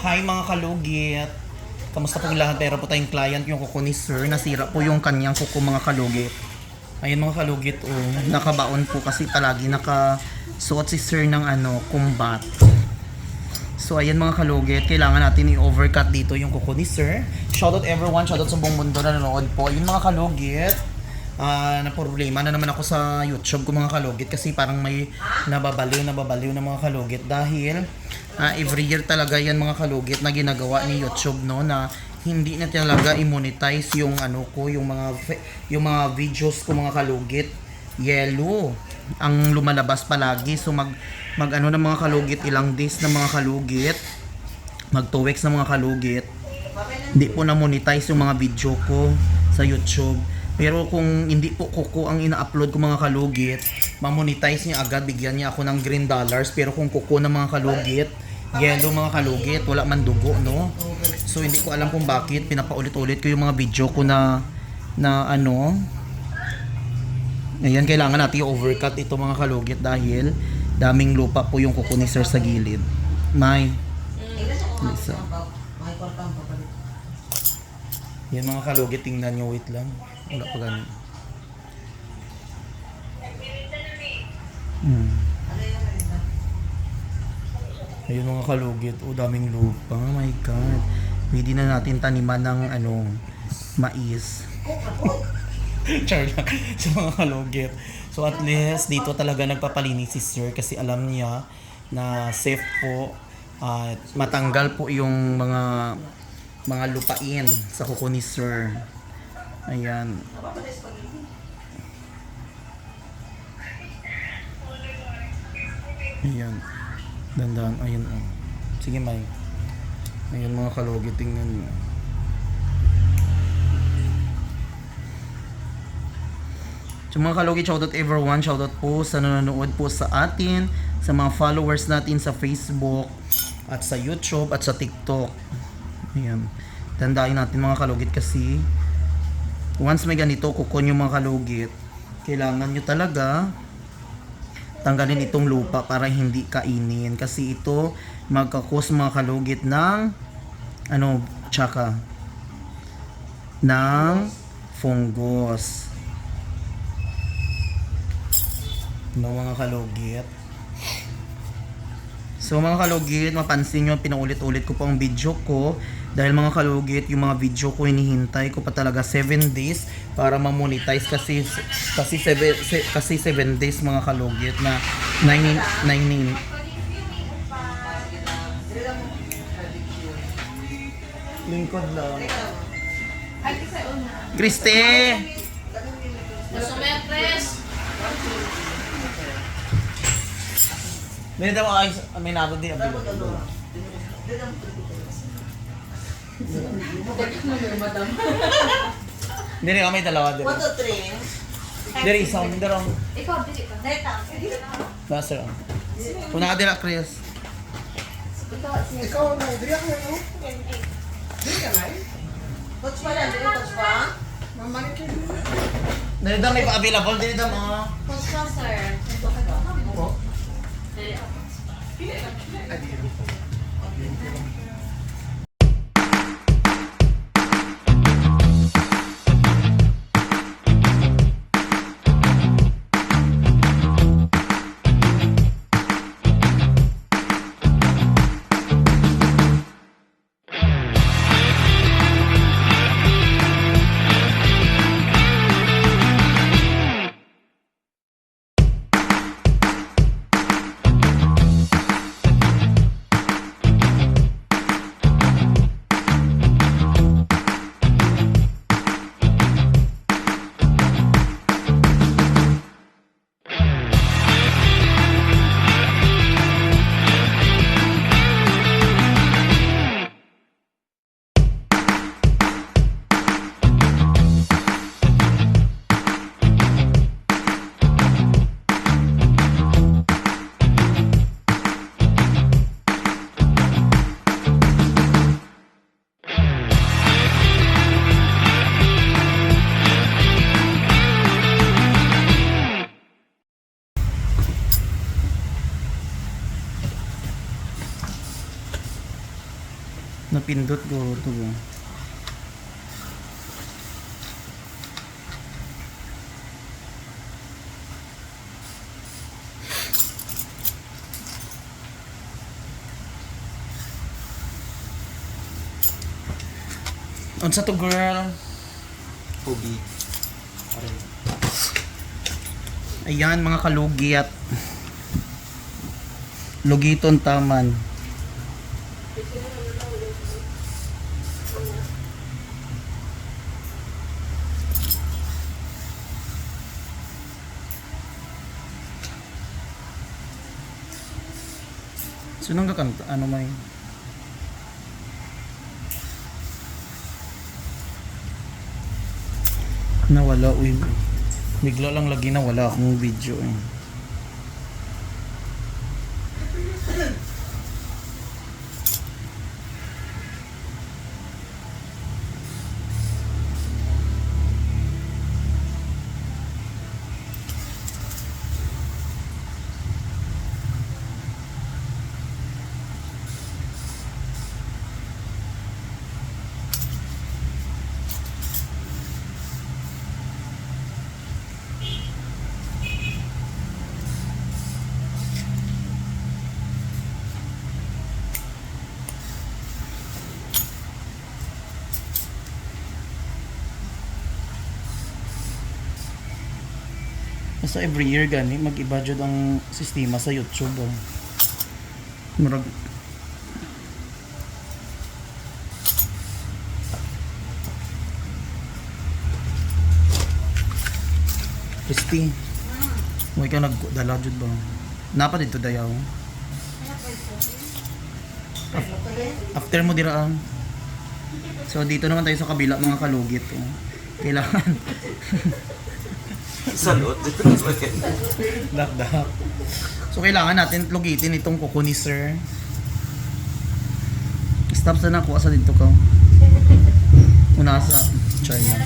Hi mga kalugit. Kamusta po lahat? Pero po tayong client, yung kuko ni Sir. Nasira po yung kanyang kuko mga kalugit. Ayun mga kalugit, oh. Nakabaon po kasi palagi nakasuot si Sir ng combat. So ayan mga kalugit, kailangan natin i-overcut dito yung kuko ni Sir. Shoutout everyone, shoutout sa buong mundo na nanonood po. Ayun mga kalugit. Na problema na naman ako sa YouTube ko mga kalugit kasi parang may nababaliw na mga kalugit dahil every year talaga yan mga kalugit na ginagawa ni YouTube no na hindi na talaga i-monetize yung yung mga videos ko mga kalugit. Yellow ang lumalabas palagi, so ng mga kalugit, ilang days na mga kalugit, mag 2 weeks na mga kalugit, hindi po na monetize yung mga video ko sa YouTube. Pero kung hindi po kuko ang ina-upload ko mga kalugit, ma-monetize niya agad, bigyan niya ako ng green dollars. Pero kung kuko ng mga kalugit, yellow mga kalugit, wala man dugo, no? So hindi ko alam kung bakit pinapaulit-ulit ko yung mga video ko na ayan, kailangan natin i-overcut ito mga kalugit dahil daming lupa po yung kuko ni Sir sa gilid. Lisa. Yan mga kalugit, tingnan nyo, wait lang. Wala pa ganun. Ayun mga kalugit, daming lupa. Oh my God. Pwede na natin taniman ng mais. Char lang sa mga kalugit. So at least dito talaga nagpapalinis si Sir kasi alam niya na safe po at matanggal po yung mga lupain sa kuko ni Sir. Ayan. Ayan. Dandan. Ayan. Sige, May. Ayan mga kalugit. Tingnan nyo. So mga kalugit, shoutout everyone. Shoutout po sa nanonood po sa atin, sa mga followers natin sa Facebook at sa YouTube at sa TikTok. Ayan. Tandaan natin mga kalugit kasi once may ganito kukon yung mga kalugit, kailangan nyo talaga tanggalin itong lupa para hindi kainin kasi ito magkakos mga kalugit ng tsaka ng fungus mga kalugit. So mga kalugit, mapansin nyo, pinaulit-ulit ko po ang video ko dahil mga kalugit, yung mga video ko hinihintay ko pa talaga 7 days para ma-monetize kasi 7 days mga kalugit na 9 lingkod lang. Kriste! May daw ay may nado din ang bilo. Dili kami dalawa dili. 1 2 3. Dili isang dira. Ikaw dili ka. Master. Una ka dira, Chris. Ikaw na dili ka no? Dili ka nay. Coach pa lang, coach pa. Mamalik ka. Dili daw may available dili daw mga. Coach pa sir. Ito ka daw. Napindot ko ito ba? Unsa to girl? Ubi. Ayan mga kalugiat. Lugiton taman. Sunang kakanta, ano may? Nawala, uy. Bigla lang lagi nawala akong video eh. Basta every year gani mag-iba jud ang sistema sa YouTube. Oh. Murag Christy, may ka nagdala jud ba? Napa dito dayaw? After mo dira So dito naman tayo sa kabila mga kalugit. Oh. Kailangan Salot. Dakdak. So kailangan natin lugitin itong kuko ni sir. Stop sa nakuha sa dito ka. Una sa China.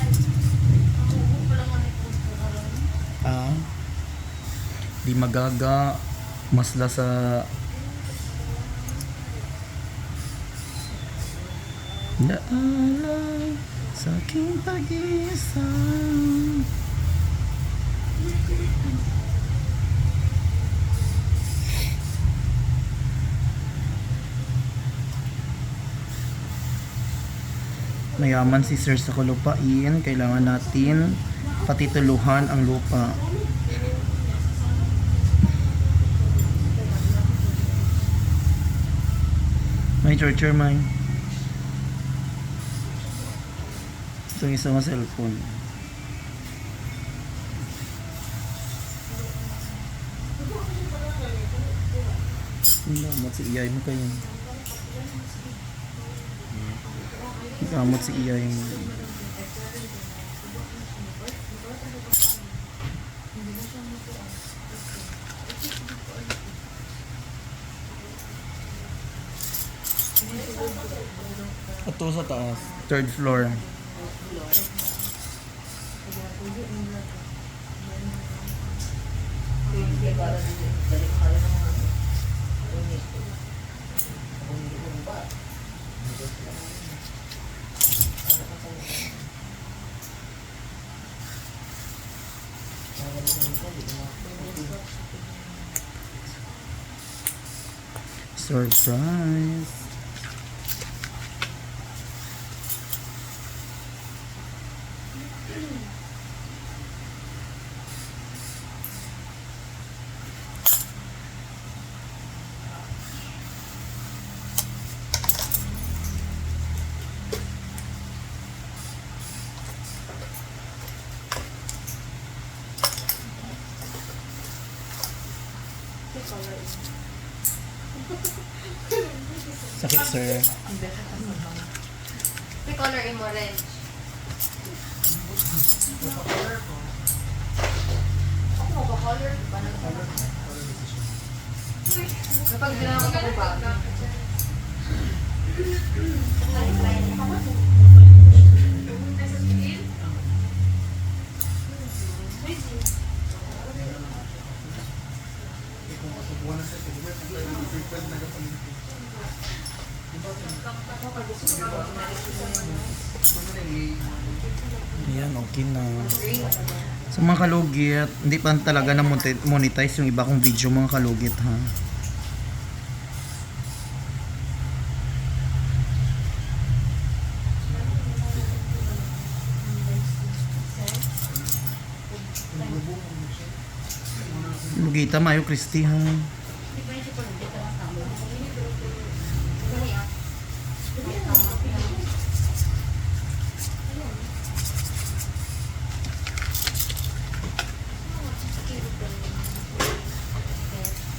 Di magaga masla sa Daalan sa aking pag-isa. Mayaman si sir sa kalupain, kailangan natin patituluhan ang lupa. May charger may. Itong isa nga cellphone. Gamot si Iyay mo kayo. Gamot si Iyay mo. Ito sa taas. Third floor. Surprise. Sakit sir. May color in orange. Ako mo ba color? Kapag ginawa ko ba? Ayan, okay na. Sa mga kalugit, hindi pa talaga na monetize yung iba kong video mga kalugit ha. Lugita mayo Christy ha.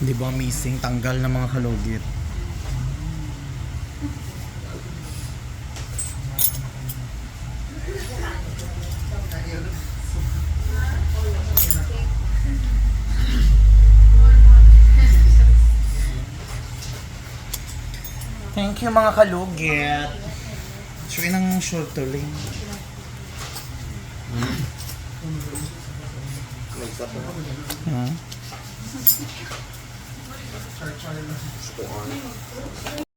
Di ba amazing? Tanggal ng mga kalugit. Thank you mga kalugit. Try ng short tuloy. Ha? Gusto ko